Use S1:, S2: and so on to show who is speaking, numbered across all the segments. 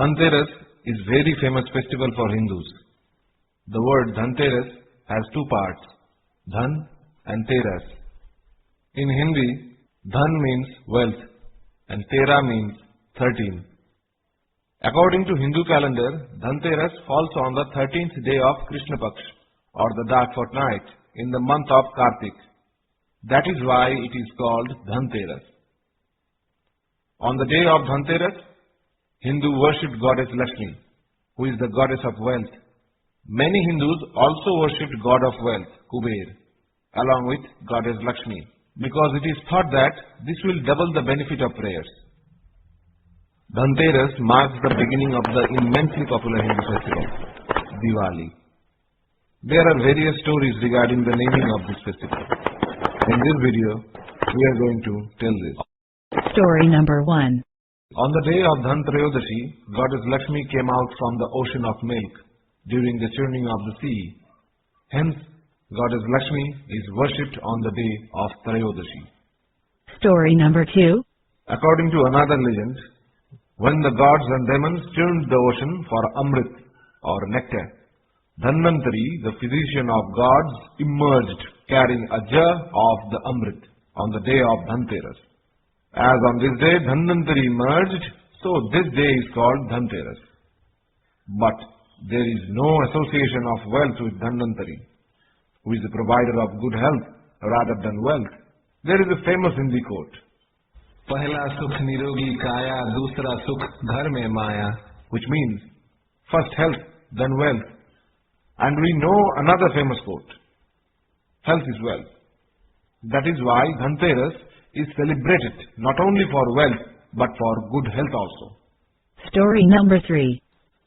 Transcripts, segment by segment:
S1: Dhanteras is very famous festival for Hindus. The word Dhanteras has two parts, Dhan and Teras. In Hindi, Dhan means wealth and Tera means 13. According to Hindu calendar, Dhanteras falls on the 13th day of Krishna Paksh or the dark fortnight in the month of Kartik. That is why it is called Dhanteras. On the day of Dhanteras, Hindu worshipped goddess Lakshmi, who is the goddess of wealth. Many Hindus also worshipped god of wealth, Kuber, along with goddess Lakshmi, because it is thought that this will double the benefit of prayers. Dhanteras marks the beginning of the immensely popular Hindu festival, Diwali. There are various stories regarding the naming of this festival. In this video, we are going to tell this.
S2: Story number 1.
S1: On the day of Dhanteras, goddess Lakshmi came out from the ocean of milk during the churning of the sea. Hence, goddess Lakshmi is worshipped on the day of Trayodasi.
S2: Story number 2.
S1: According to another legend, when the gods and demons churned the ocean for Amrit or nectar, Dhanvantari, the physician of gods, emerged carrying a jar of the Amrit on the day of Dhanteras. As on this day Dhanvantari emerged, so this day is called Dhanteras. But there is no association of wealth with Dhanvantari, who is the provider of good health rather than wealth. There is a famous Hindi quote, "Pahla sukh nirogi kaya, dusra sukh ghar mein maya," which means first health, then wealth. And we know another famous quote, "Health is wealth." That is why Dhanteras is celebrated not only for wealth but for good health also.
S2: Story number 3.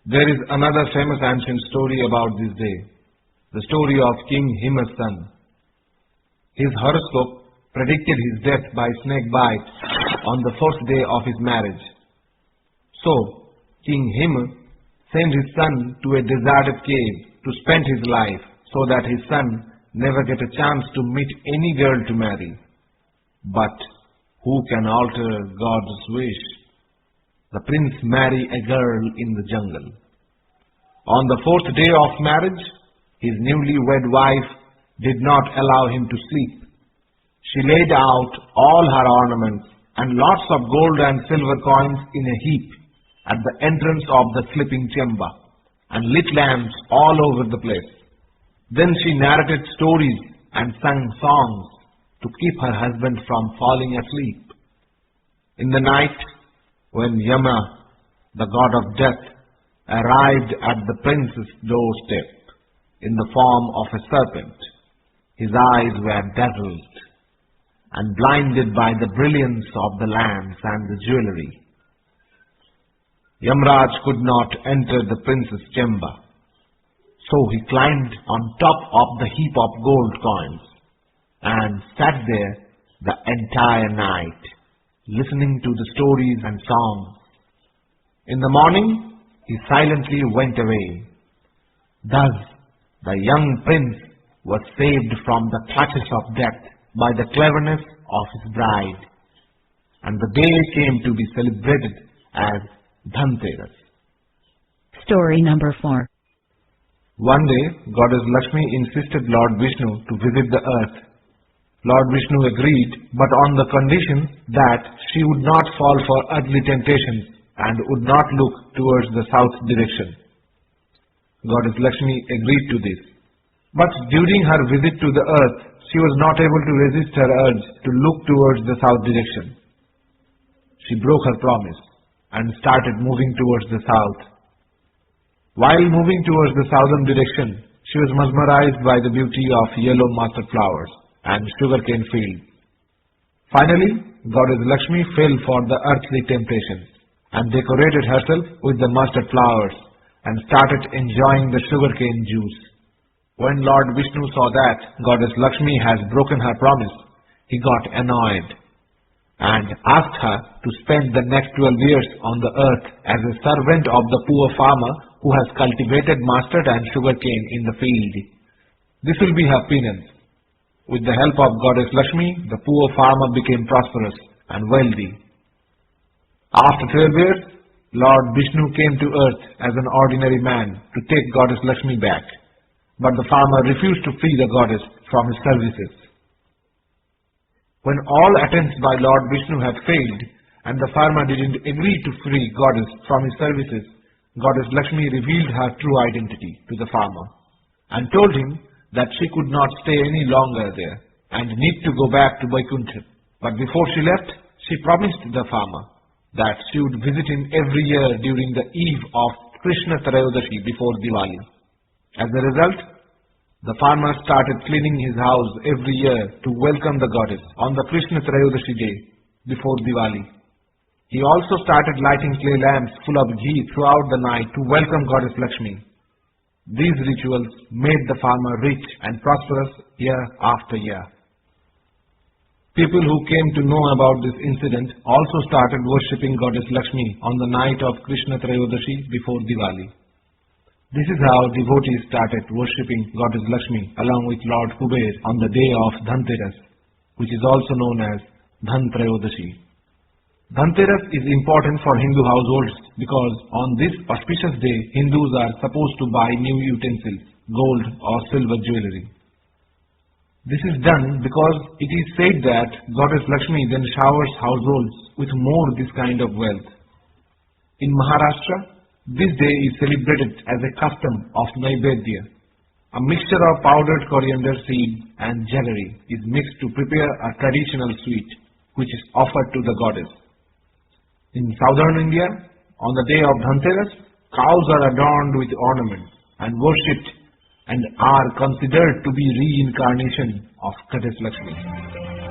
S1: There is another famous ancient story about this day, the story of King Hima's son. His horoscope predicted his death by snake bite on the 4th day of his marriage. So, King Hima sent his son to a deserted cave to spend his life so that his son never get a chance to meet any girl to marry. But who can alter God's wish? The prince married a girl in the jungle. On the 4th day of marriage, his newly-wed wife did not allow him to sleep. She laid out all her ornaments and lots of gold and silver coins in a heap at the entrance of the sleeping chamber and lit lamps all over the place. Then she narrated stories and sang songs to keep her husband from falling asleep. In the night, when Yama, the god of death, arrived at the prince's doorstep in the form of a serpent, his eyes were dazzled and blinded by the brilliance of the lamps and the jewelry. Yamraj could not enter the prince's chamber, so he climbed on top of the heap of gold coins and sat there the entire night, listening to the stories and songs. In the morning, he silently went away. Thus, the young prince was saved from the clutches of death by the cleverness of his bride, and the day came to be celebrated as Dhanteras.
S2: Story number 4.
S1: One day, goddess Lakshmi insisted Lord Vishnu to visit the earth. Lord Vishnu agreed, but on the condition that she would not fall for earthly temptations and would not look towards the south direction. Goddess Lakshmi agreed to this. But during her visit to the earth, she was not able to resist her urge to look towards the south direction. She broke her promise and started moving towards the south. While moving towards the southern direction, she was mesmerized by the beauty of yellow mustard flowers and sugarcane fields. Finally, goddess Lakshmi fell for the earthly temptations and decorated herself with the mustard flowers and started enjoying the sugarcane juice. When Lord Vishnu saw that goddess Lakshmi has broken her promise, he got annoyed and asked her to spend the next 12 years on the earth as a servant of the poor farmer who has cultivated mustard and sugarcane in the field. This will be her penance. With the help of goddess Lakshmi, the poor farmer became prosperous and wealthy. After 12 years, Lord Vishnu came to earth as an ordinary man to take Goddess Lakshmi back, but the farmer refused to free the goddess from his services. When all attempts by Lord Vishnu had failed and the farmer didn't agree to free Goddess from his services, Goddess Lakshmi revealed her true identity to the farmer and told him that she could not stay any longer there and need to go back to Vaikuntha. But before she left, she promised the farmer that she would visit him every year during the eve of Krishna Trayodashi before Diwali. As a result, the farmer started cleaning his house every year to welcome the goddess on the Krishna Trayodashi day before Diwali. He also started lighting clay lamps full of ghee throughout the night to welcome Goddess Lakshmi. These rituals made the farmer rich and prosperous year after year. People who came to know about this incident also started worshipping Goddess Lakshmi on the night of Krishna Trayodashi before Diwali. This is how devotees started worshipping Goddess Lakshmi along with Lord Kuber on the day of Dhanteras, which is also known as Dhantrayodashi. Dhanteras is important for Hindu households because on this auspicious day, Hindus are supposed to buy new utensils, gold or silver jewelry. This is done because it is said that Goddess Lakshmi then showers households with more this kind of wealth. In Maharashtra, this day is celebrated as a custom of Naivedya. A mixture of powdered coriander seed and jaggery is mixed to prepare a traditional sweet which is offered to the goddess. In southern India, on the day of Dhanteras, cows are adorned with ornaments and worshipped and are considered to be reincarnation of Goddess Lakshmi.